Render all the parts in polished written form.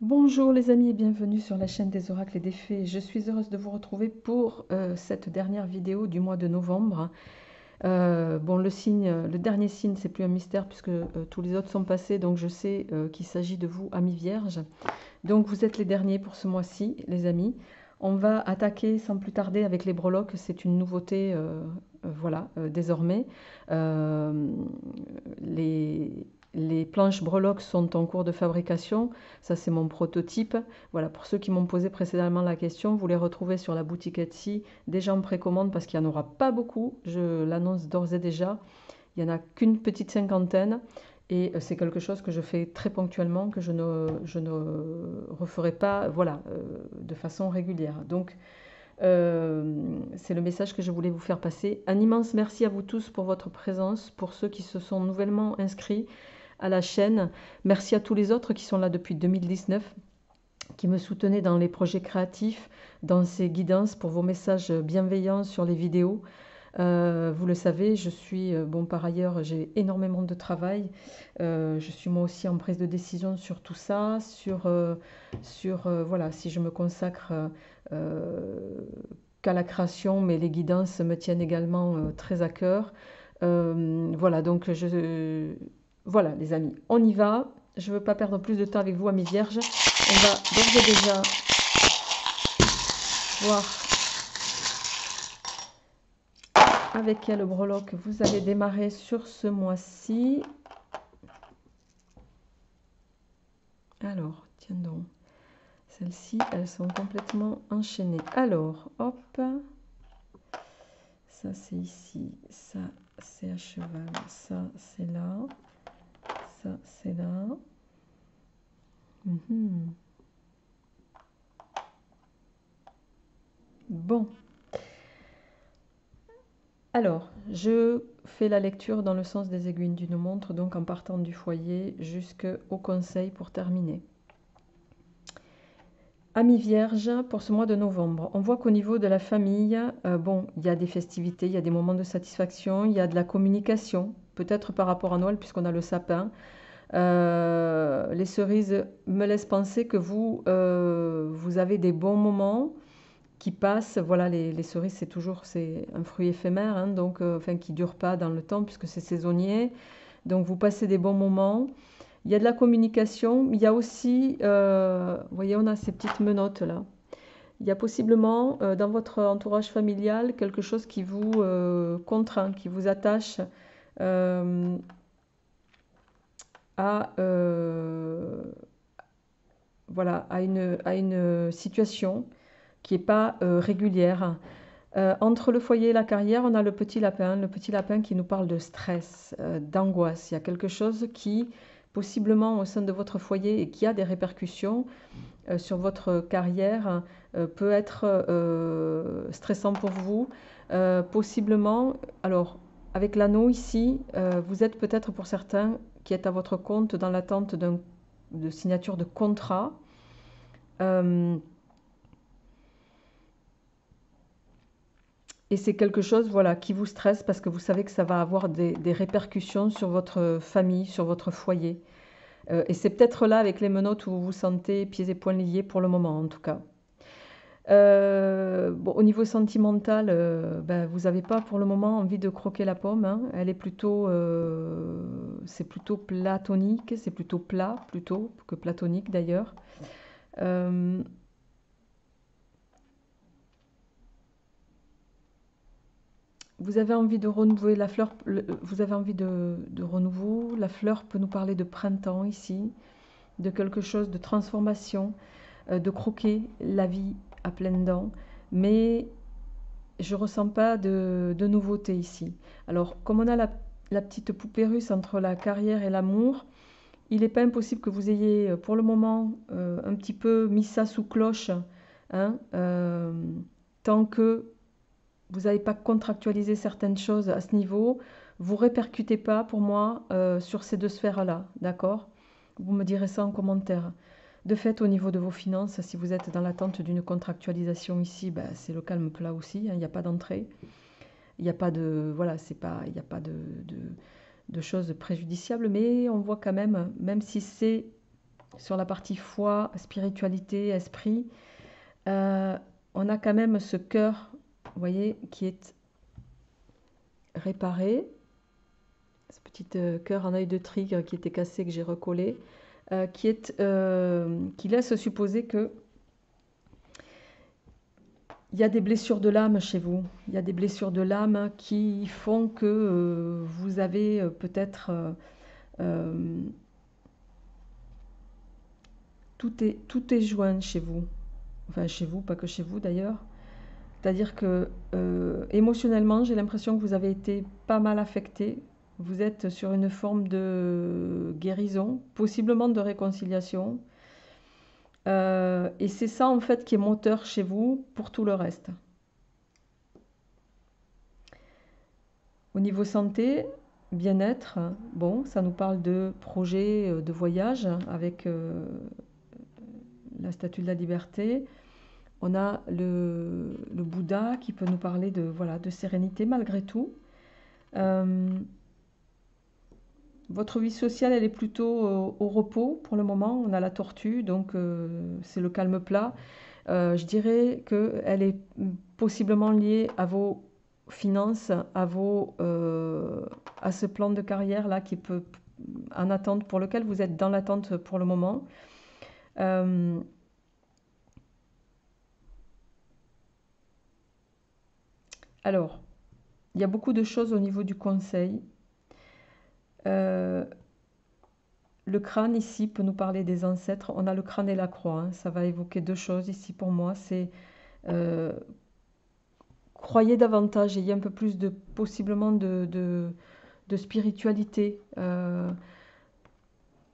Bonjour les amis et bienvenue sur la chaîne des oracles et des fées. Je suis heureuse de vous retrouver pour cette dernière vidéo du mois de novembre. Bon, le dernier signe, c'est plus un mystère puisque tous les autres sont passés, donc je sais qu'il s'agit de vous, amis vierges. Donc vous êtes les derniers pour ce mois-ci, les amis. On va attaquer sans plus tarder avec les breloques. C'est une nouveauté, voilà, désormais. Euh, les, les planches breloques sont en cours de fabrication. Ça, c'est mon prototype. Voilà, pour ceux qui m'ont posé précédemment la question, vous les retrouvez sur la boutique Etsy, déjà en précommande parce qu'il n'y en aura pas beaucoup. Je l'annonce d'ores et déjà. Il n'y en a qu'une petite cinquantaine. Et c'est quelque chose que je fais très ponctuellement, que je ne referai pas, voilà, de façon régulière. Donc, c'est le message que je voulais vous faire passer. Un immense merci à vous tous pour votre présence, pour ceux qui se sont nouvellement inscrits à la chaîne. Merci à tous les autres qui sont là depuis 2019, qui me soutenaient dans les projets créatifs, dans ces guidances, pour vos messages bienveillants sur les vidéos. Vous le savez, je suis, bon, par ailleurs, j'ai énormément de travail. Je suis moi aussi en prise de décision sur tout ça, voilà, si je me consacre qu'à la création, mais les guidances me tiennent également très à cœur. Voilà, donc voilà, les amis, on y va. Je ne veux pas perdre plus de temps avec vous, amis vierges. On va d'ores et déjà voir avec quelle breloque vous allez démarrer sur ce mois-ci. Alors, tiens donc, celles-ci, elles sont complètement enchaînées. Alors, hop, ça c'est ici, ça c'est à cheval, ça c'est là, ça c'est là. Mhm. Bon, alors, je fais la lecture dans le sens des aiguilles d'une montre, donc en partant du foyer jusqu'au conseil pour terminer. Amis vierges, pour ce mois de novembre, on voit qu'au niveau de la famille, bon, il y a des festivités, il y a des moments de satisfaction, il y a de la communication, peut-être par rapport à Noël puisqu'on a le sapin. Les cerises me laissent penser que vous avez des bons moments qui passent. Voilà, les cerises, c'est un fruit éphémère, hein, donc, enfin, qui ne dure pas dans le temps puisque c'est saisonnier. Donc vous passez des bons moments. Il y a de la communication. Il y a aussi, vous voyez, on a ces petites menottes là. Il y a possiblement dans votre entourage familial quelque chose qui vous contraint, qui vous attache euh, à, voilà, à une situation qui n'est pas régulière. Entre le foyer et la carrière, on a le petit lapin qui nous parle de stress, d'angoisse. Il y a quelque chose qui, possiblement au sein de votre foyer et qui a des répercussions sur votre carrière, peut être stressant pour vous. Possiblement, alors avec l'anneau ici, vous êtes peut-être pour certains qui êtes à votre compte dans l'attente de signature de contrat. Euh, Et c'est quelque chose, voilà, qui vous stresse parce que vous savez que ça va avoir des répercussions sur votre famille, sur votre foyer. Et c'est peut-être là, avec les menottes, où vous vous sentez pieds et poings liés pour le moment, en tout cas. Bon, au niveau sentimental, ben, vous n'avez pas pour le moment envie de croquer la pomme, hein. Elle est plutôt, c'est plutôt platonique, c'est plutôt plat, plutôt que platonique d'ailleurs. Euh, Vous avez envie de renouveler la fleur, vous avez envie de renouveau. La fleur peut nous parler de printemps ici, de quelque chose de transformation, de croquer la vie à pleines dents. Mais je ne ressens pas de nouveauté ici. Alors, comme on a la petite poupée russe entre la carrière et l'amour, il n'est pas impossible que vous ayez pour le moment un petit peu mis ça sous cloche, hein, tant que vous n'avez pas contractualisé certaines choses à ce niveau, vous répercutez pas pour moi sur ces deux sphères-là, d'accord? Vous me direz ça en commentaire. De fait, au niveau de vos finances, si vous êtes dans l'attente d'une contractualisation ici, ben, c'est le calme plat aussi, hein, il n'y a pas d'entrée, il n'y a pas de, voilà, c'est pas, il n'y a pas de choses préjudiciables, mais on voit quand même, même si c'est sur la partie foi, spiritualité, esprit, on a quand même ce cœur, vous voyez, qui est réparé. Ce petit cœur en œil de tigre qui était cassé, que j'ai recollé, qui laisse supposer que il y a des blessures de l'âme chez vous. Il y a des blessures de l'âme qui font que vous avez peut-être... tout est joint chez vous. Enfin, chez vous, pas que chez vous d'ailleurs. C'est-à-dire que émotionnellement, j'ai l'impression que vous avez été pas mal affecté. Vous êtes sur une forme de guérison, possiblement de réconciliation. Et c'est ça en fait qui est moteur chez vous pour tout le reste. Au niveau santé, bien-être, bon, ça nous parle de projets de voyage avec la statue de la liberté. On a le Bouddha qui peut nous parler de, voilà, de sérénité malgré tout. Votre vie sociale, elle est plutôt au repos pour le moment. On a la tortue, donc c'est le calme plat. Je dirais qu'elle est possiblement liée à vos finances, à ce plan de carrière là qui peut en attente, pour lequel vous êtes dans l'attente pour le moment. Alors, il y a beaucoup de choses au niveau du conseil. Le crâne ici peut nous parler des ancêtres. On a le crâne et la croix, hein. Ça va évoquer deux choses ici pour moi. C'est croyez davantage, ayez un peu plus de possiblement de spiritualité. On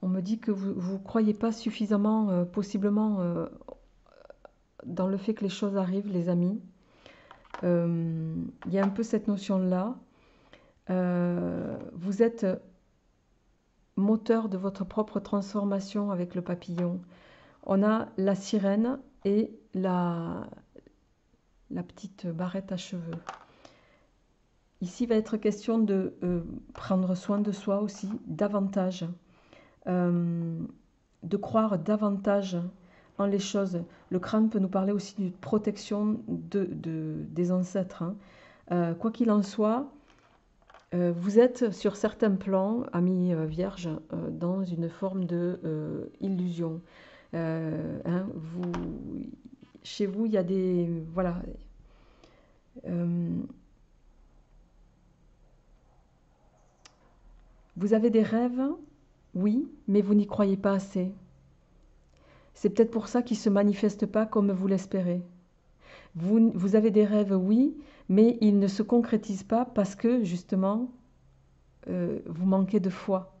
me dit que vous ne croyez pas suffisamment, possiblement, dans le fait que les choses arrivent, les amis. Il y a un peu cette notion-là. Vous êtes moteur de votre propre transformation avec le papillon. On a la sirène et la petite barrette à cheveux. Ici, il va être question de prendre soin de soi aussi, davantage, de croire davantage en les choses. Le crâne peut nous parler aussi d'une protection des ancêtres, hein. Quoi qu'il en soit, vous êtes sur certains plans, amis vierges, dans une forme de illusion. Hein, chez vous, il y a des... Voilà. Vous avez des rêves, oui, mais vous n'y croyez pas assez. C'est peut-être pour ça qu'ils ne se manifestent pas comme vous l'espérez. Vous avez des rêves, oui, mais ils ne se concrétisent pas parce que, justement, vous manquez de foi.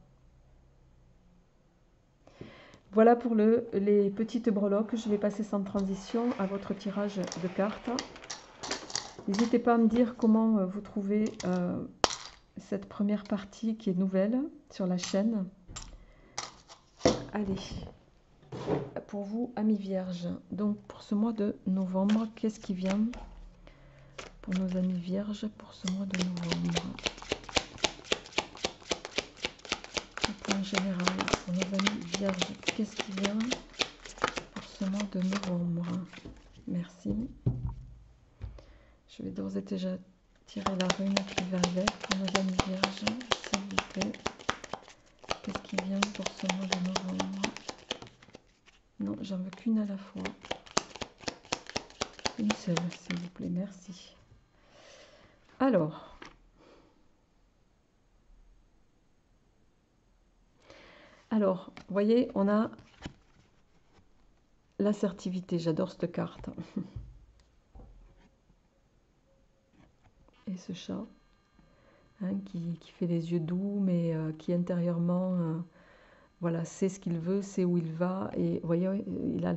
Voilà pour les petites breloques. Je vais passer sans transition à votre tirage de cartes. N'hésitez pas à me dire comment vous trouvez cette première partie qui est nouvelle sur la chaîne. Allez, pour vous, amis vierges, donc pour ce mois de novembre, qu'est-ce qui vient pour nos amis vierges pour ce mois de novembre? En général, pour nos amis vierges, qu'est-ce qui vient pour ce mois de novembre? Merci. Je vais d'ores et déjà tirer la rune qui va avec pour nos amis vierges, s'il vous plaît. Qu'est-ce qui vient pour ce mois de novembre? Non, j'en veux qu'une à la fois. Une seule, s'il vous plaît, merci. Alors... Alors, vous voyez, on a l'assertivité. J'adore cette carte. Et ce chat, hein, qui fait les yeux doux, mais qui intérieurement, voilà, sait ce qu'il veut, sait où il va. Et vous voyez, il a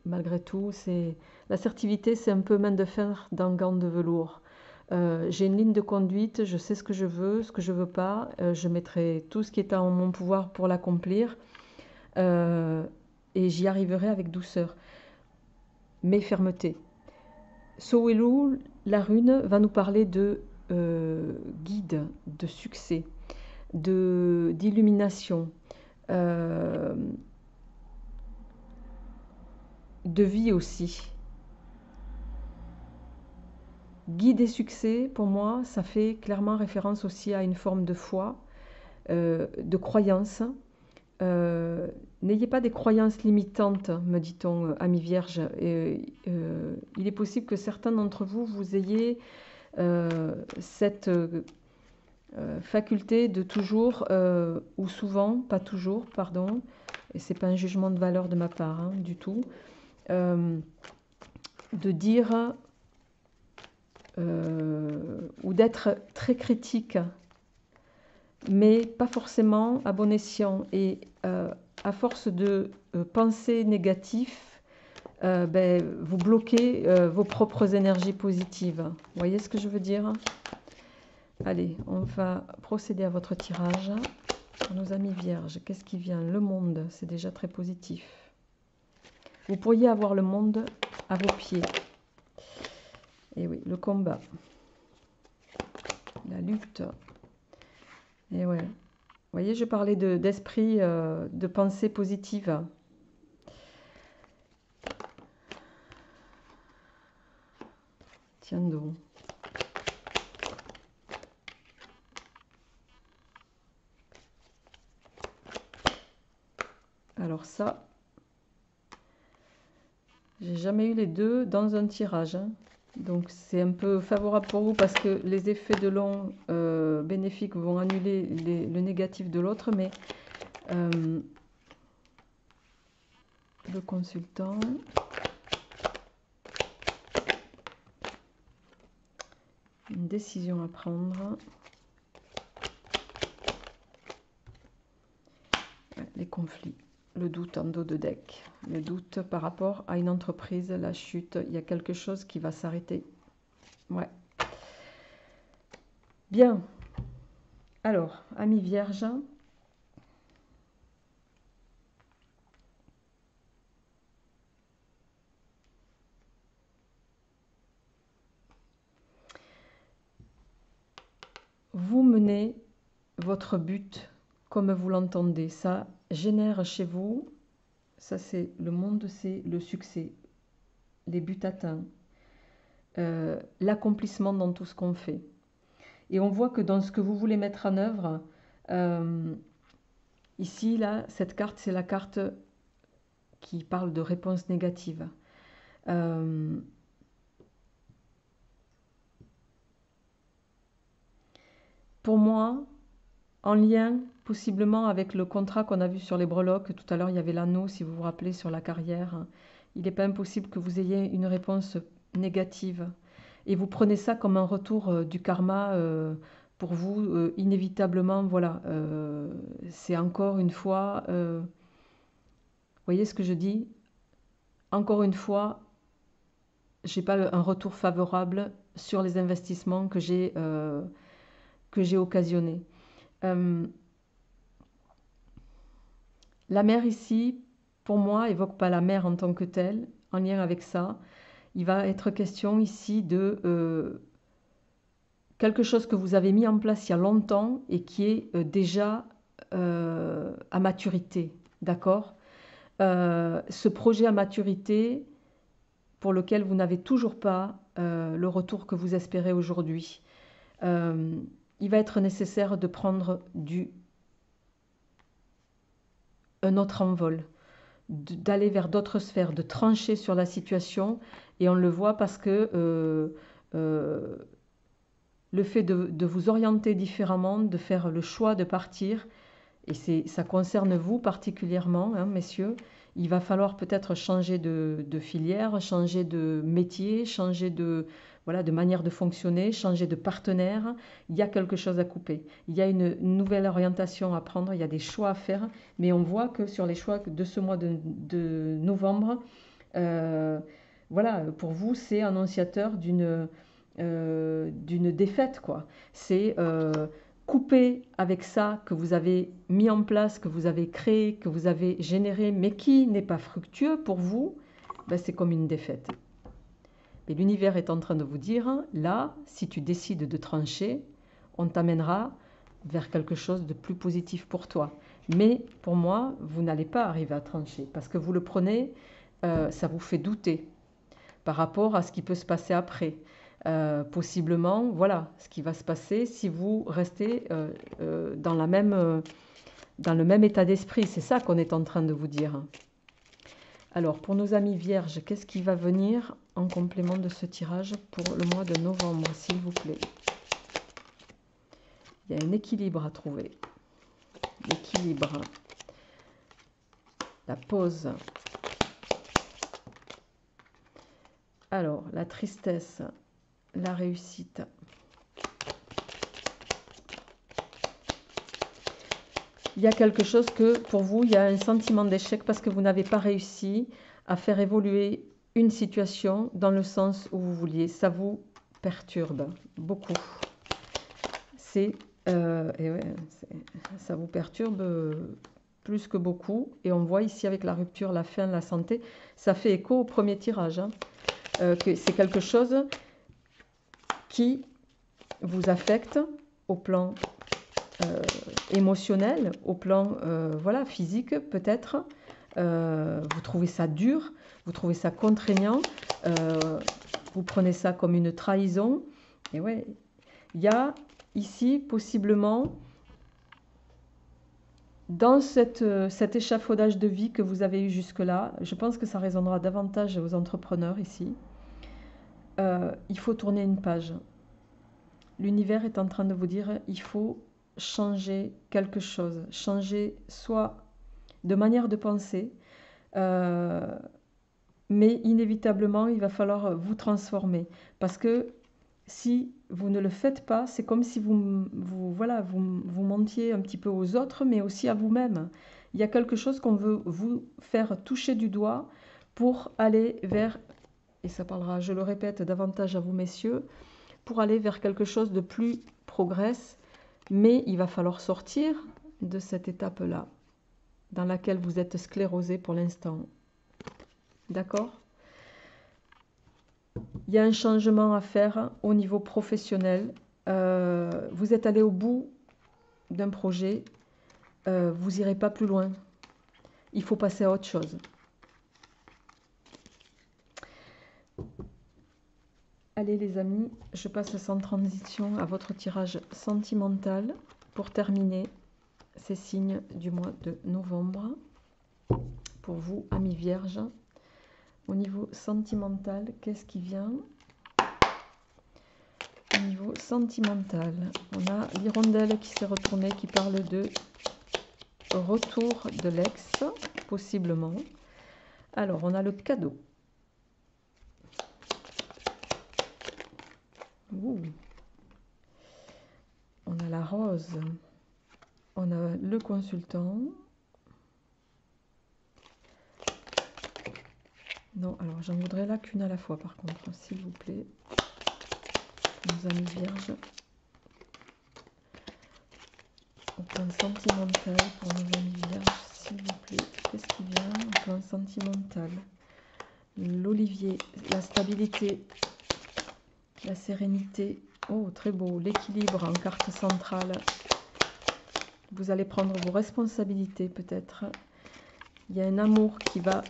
malgré tout, l'assertivité, c'est un peu main de fer dans gants de velours. J'ai une ligne de conduite, je sais ce que je veux pas, je mettrai tout ce qui est en mon pouvoir pour l'accomplir, et j'y arriverai avec douceur, mais fermeté. Sowelu, la rune, va nous parler de guide, de succès, d'illumination, de vie aussi. Guide et succès, pour moi, ça fait clairement référence aussi à une forme de foi, de croyance. N'ayez pas des croyances limitantes, me dit-on, amis vierges. Il est possible que certains d'entre vous, vous ayez cette faculté de toujours, ou souvent, pas toujours, pardon, et c'est pas un jugement de valeur de ma part, hein, du tout, de dire ou d'être très critique, mais pas forcément à bon escient. Et à force de penser négatif, vous bloquez vos propres énergies positives. Vous voyez ce que je veux dire? Allez, on va procéder à votre tirage. Pour nos amis vierges, qu'est-ce qui vient? Le monde, c'est déjà très positif. Vous pourriez avoir le monde à vos pieds. Et oui, le combat, la lutte. Et ouais. Vous voyez, je parlais d'esprit, de pensée positive. Tiens donc. Alors ça, j'ai jamais eu les deux dans un tirage, hein. Donc c'est un peu favorable pour vous parce que les effets de l'un bénéfiques vont annuler le négatif de l'autre, mais le consultant, une décision à prendre, les conflits, le doute en dos de deck, le doute par rapport à une entreprise, la chute, il y a quelque chose qui va s'arrêter. Ouais. Bien. Alors, amis vierges, vous menez votre but comme vous l'entendez. Ça génère chez vous, ça c'est le monde, c'est le succès, les buts atteints, l'accomplissement dans tout ce qu'on fait. Et on voit que dans ce que vous voulez mettre en œuvre, ici, là, cette carte, c'est la carte qui parle de réponse négative. Pour moi, en lien possiblement avec le contrat qu'on a vu sur les breloques, tout à l'heure il y avait l'anneau, si vous vous rappelez, sur la carrière, il n'est pas impossible que vous ayez une réponse négative. Et vous prenez ça comme un retour du karma pour vous, inévitablement, voilà. C'est encore une fois, vous voyez ce que je dis? Encore une fois, je n'ai pas un retour favorable sur les investissements que j'ai occasionnés. La mer ici, pour moi, évoque pas la mer en tant que telle, en lien avec ça. Il va être question ici de quelque chose que vous avez mis en place il y a longtemps et qui est déjà à maturité, d'accord? Ce projet à maturité pour lequel vous n'avez toujours pas le retour que vous espérez aujourd'hui. Il va être nécessaire de prendre un autre envol, d'aller vers d'autres sphères, de trancher sur la situation. Et on le voit parce que le fait de vous orienter différemment, de faire le choix de partir, et ça concerne vous particulièrement, hein, messieurs, il va falloir peut-être changer de filière, changer de métier, changer voilà, de manière de fonctionner, changer de partenaire. Il y a quelque chose à couper. Il y a une nouvelle orientation à prendre, il y a des choix à faire. Mais on voit que sur les choix de ce mois de novembre, voilà, pour vous, c'est annonciateur d'une défaite, quoi. C'est couper avec ça que vous avez mis en place, que vous avez créé, que vous avez généré, mais qui n'est pas fructueux pour vous, ben c'est comme une défaite. Et l'univers est en train de vous dire, là, si tu décides de trancher, on t'amènera vers quelque chose de plus positif pour toi. Mais pour moi, vous n'allez pas arriver à trancher, parce que vous le prenez ça vous fait douter par rapport à ce qui peut se passer après. Possiblement, voilà ce qui va se passer si vous restez dans dans le même état d'esprit. C'est ça qu'on est en train de vous dire. Alors, pour nos amis vierges, qu'est-ce qui va venir en complément de ce tirage pour le mois de novembre, s'il vous plaît? Il y a un équilibre à trouver. L'équilibre. La pause. Alors, la tristesse, la réussite. Il y a quelque chose que, pour vous, il y a un sentiment d'échec parce que vous n'avez pas réussi à faire évoluer une situation dans le sens où vous vouliez. Ça vous perturbe beaucoup. Ça vous perturbe plus que beaucoup. Et on voit ici avec la rupture, la fin, la santé, ça fait écho au premier tirage. Hein, que c'est quelque chose qui vous affecte au plan émotionnel, au plan voilà, physique peut-être. Vous trouvez ça dur, vous trouvez ça contraignant, vous prenez ça comme une trahison. Et ouais, il y a ici possiblement dans cet échafaudage de vie que vous avez eu jusque-là, je pense que ça résonnera davantage aux entrepreneurs ici. Il faut tourner une page. L'univers est en train de vous dire, il faut changer quelque chose, changer soit de manière de penser, mais inévitablement, il va falloir vous transformer. Parce que si vous ne le faites pas, c'est comme si vous mentiez un petit peu aux autres, mais aussi à vous-même. Il y a quelque chose qu'on veut vous faire toucher du doigt pour aller vers, et ça parlera, je le répète, davantage à vous, messieurs, pour aller vers quelque chose de plus progresse, mais il va falloir sortir de cette étape-là, dans laquelle vous êtes sclérosé pour l'instant. D'accord? Il y a un changement à faire au niveau professionnel. Vous êtes allé au bout d'un projet, vous n'irez pas plus loin. Il faut passer à autre chose. Allez les amis, je passe sans transition à votre tirage sentimental pour terminer ces signes du mois de novembre. Pour vous, amis vierges, au niveau sentimental, qu'est-ce qui vient? Au niveau sentimental, on a l'hirondelle qui s'est retournée, qui parle de retour de l'ex, possiblement. Alors, on a le cadeau. Ouh. On a la rose. On a le consultant. Non, alors j'en voudrais là qu'une à la fois par contre, s'il vous plaît. Nos amis vierges. Au plan sentimental pour nos amis vierges, s'il vous plaît. Qu'est-ce qui vient au plan sentimental? L'olivier, la stabilité, la sérénité. Oh, très beau. L'équilibre en carte centrale. Vous allez prendre vos responsabilités peut-être. Il y a un amour qui va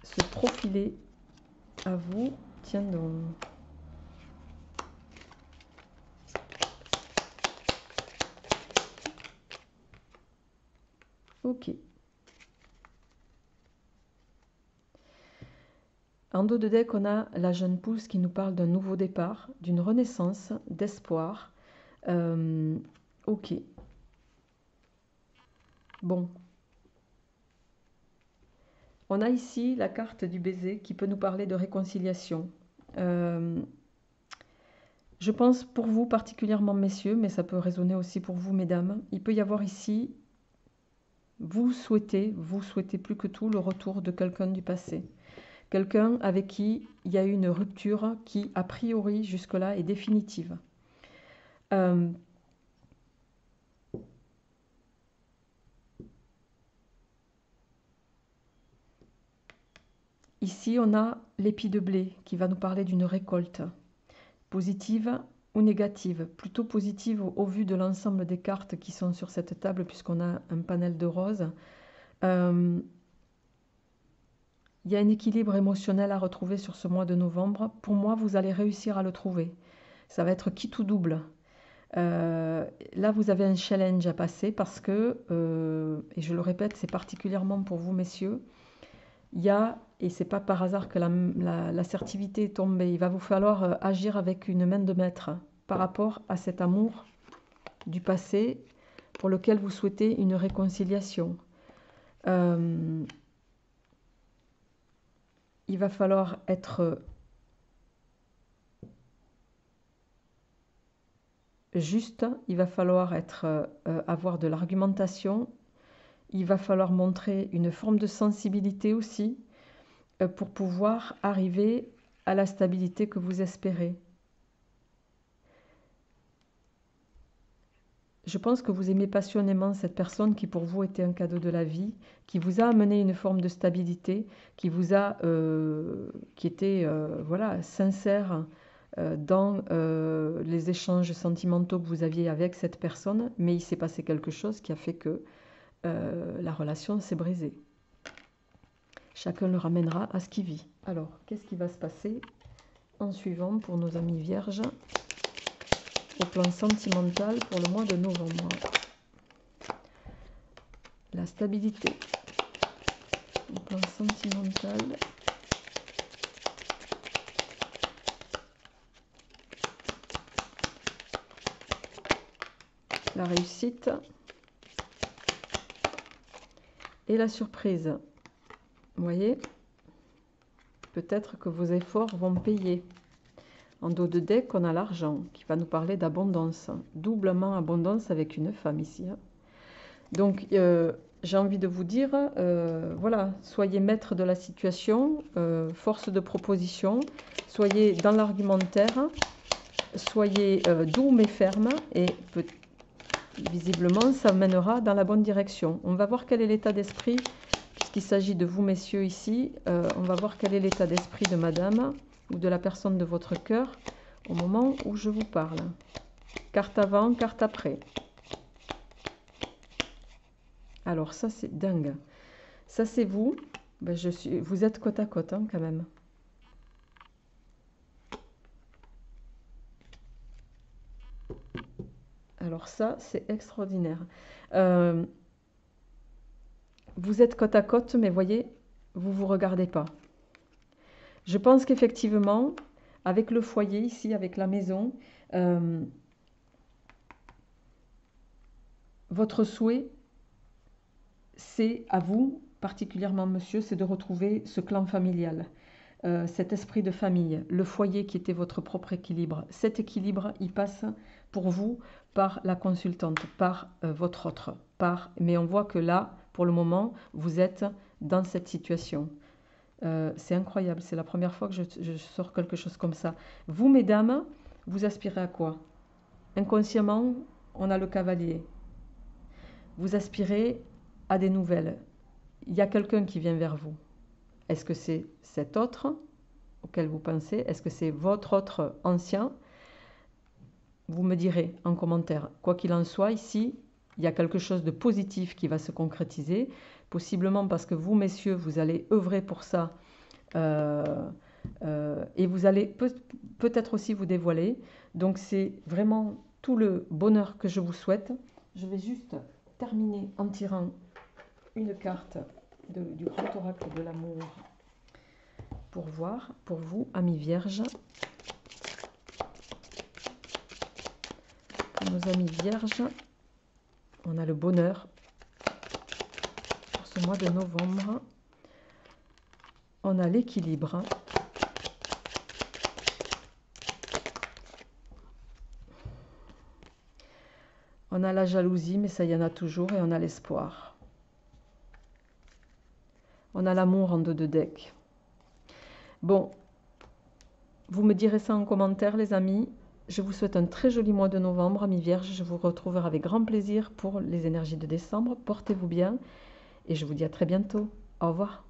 se profiler à vous. Tiens donc. Ok. En dos de deck, on a la jeune pousse qui nous parle d'un nouveau départ, d'une renaissance, d'espoir. Ok. Bon. On a ici la carte du baiser qui peut nous parler de réconciliation. Je pense pour vous particulièrement, messieurs, mais ça peut résonner aussi pour vous, mesdames. Il peut y avoir ici, vous souhaitez plus que tout le retour de quelqu'un du passé. Quelqu'un avec qui il y a eu une rupture qui, a priori, jusque-là, est définitive. Ici, on a l'épi de blé qui va nous parler d'une récolte positive ou négative. Plutôt positive au vu de l'ensemble des cartes qui sont sur cette table, puisqu'on a un panel de roses. Il y a un équilibre émotionnel à retrouver sur ce mois de novembre. Pour moi, vous allez réussir à le trouver. Ça va être quitte ou double. Là, vous avez un challenge à passer parce que, et je le répète, c'est particulièrement pour vous, messieurs, il y a, et c'est pas par hasard que l'assertivité est tombée, il va vous falloir agir avec une main de maître par rapport à cet amour du passé pour lequel vous souhaitez une réconciliation. Il va falloir être juste, il va falloir avoir de l'argumentation, il va falloir montrer une forme de sensibilité aussi pour pouvoir arriver à la stabilité que vous espérez. Je pense que vous aimez passionnément cette personne qui pour vous était un cadeau de la vie, qui vous a amené une forme de stabilité, qui était voilà, sincère dans les échanges sentimentaux que vous aviez avec cette personne, mais il s'est passé quelque chose qui a fait que la relation s'est brisée. Chacun le ramènera à ce qu'il vit. Alors, qu'est-ce qui va se passer en suivant pour nos amis vierges au plan sentimental pour le mois de novembre? La stabilité au plan sentimental. La réussite et la surprise. Vous voyez, peut-être que vos efforts vont payer. En dos de deck, on a l'argent qui va nous parler d'abondance. Doublement abondance avec une femme ici. Donc, j'ai envie de vous dire, voilà, soyez maître de la situation, force de proposition, soyez dans l'argumentaire, soyez doux mais ferme et visiblement, ça mènera dans la bonne direction. On va voir quel est l'état d'esprit, puisqu'il s'agit de vous, messieurs, ici. On va voir quel est l'état d'esprit de madame ou de la personne de votre cœur au moment où je vous parle. Carte avant, carte après. Alors, ça, c'est dingue. Ça, c'est vous. Ben, vous êtes côte à côte, hein, quand même. Alors ça, c'est extraordinaire. Vous êtes côte à côte, mais voyez, vous ne vous regardez pas. Je pense qu'effectivement, avec le foyer ici, avec la maison, votre souhait, c'est à vous, particulièrement monsieur, c'est de retrouver ce clan familial, cet esprit de famille, le foyer qui était votre propre équilibre. Cet équilibre, il passe pour vous par la consultante, par votre autre, mais on voit que là, pour le moment, vous êtes dans cette situation. C'est incroyable, c'est la première fois que je sors quelque chose comme ça. Vous, mesdames, vous aspirez à quoi? Inconsciemment, on a le cavalier. Vous aspirez à des nouvelles. Il y a quelqu'un qui vient vers vous. Est-ce que c'est cet autre auquel vous pensez? Est-ce que c'est votre autre ancien? Vous me direz en commentaire. Quoi qu'il en soit, ici, il y a quelque chose de positif qui va se concrétiser, possiblement parce que vous, messieurs, vous allez œuvrer pour ça et vous allez peut-être aussi vous dévoiler. Donc c'est vraiment tout le bonheur que je vous souhaite. Je vais juste terminer en tirant une carte du grand oracle de l'amour pour voir, pour vous, amis vierges. Pour nos amis vierges, on a le bonheur pour ce mois de novembre. On a l'équilibre. On a la jalousie, mais ça y en a toujours, et on a l'espoir. On a l'amour en dos de deck. Bon, vous me direz ça en commentaire, les amis. Je vous souhaite un très joli mois de novembre, amis vierges. Je vous retrouverai avec grand plaisir pour les énergies de décembre. Portez-vous bien et je vous dis à très bientôt. Au revoir.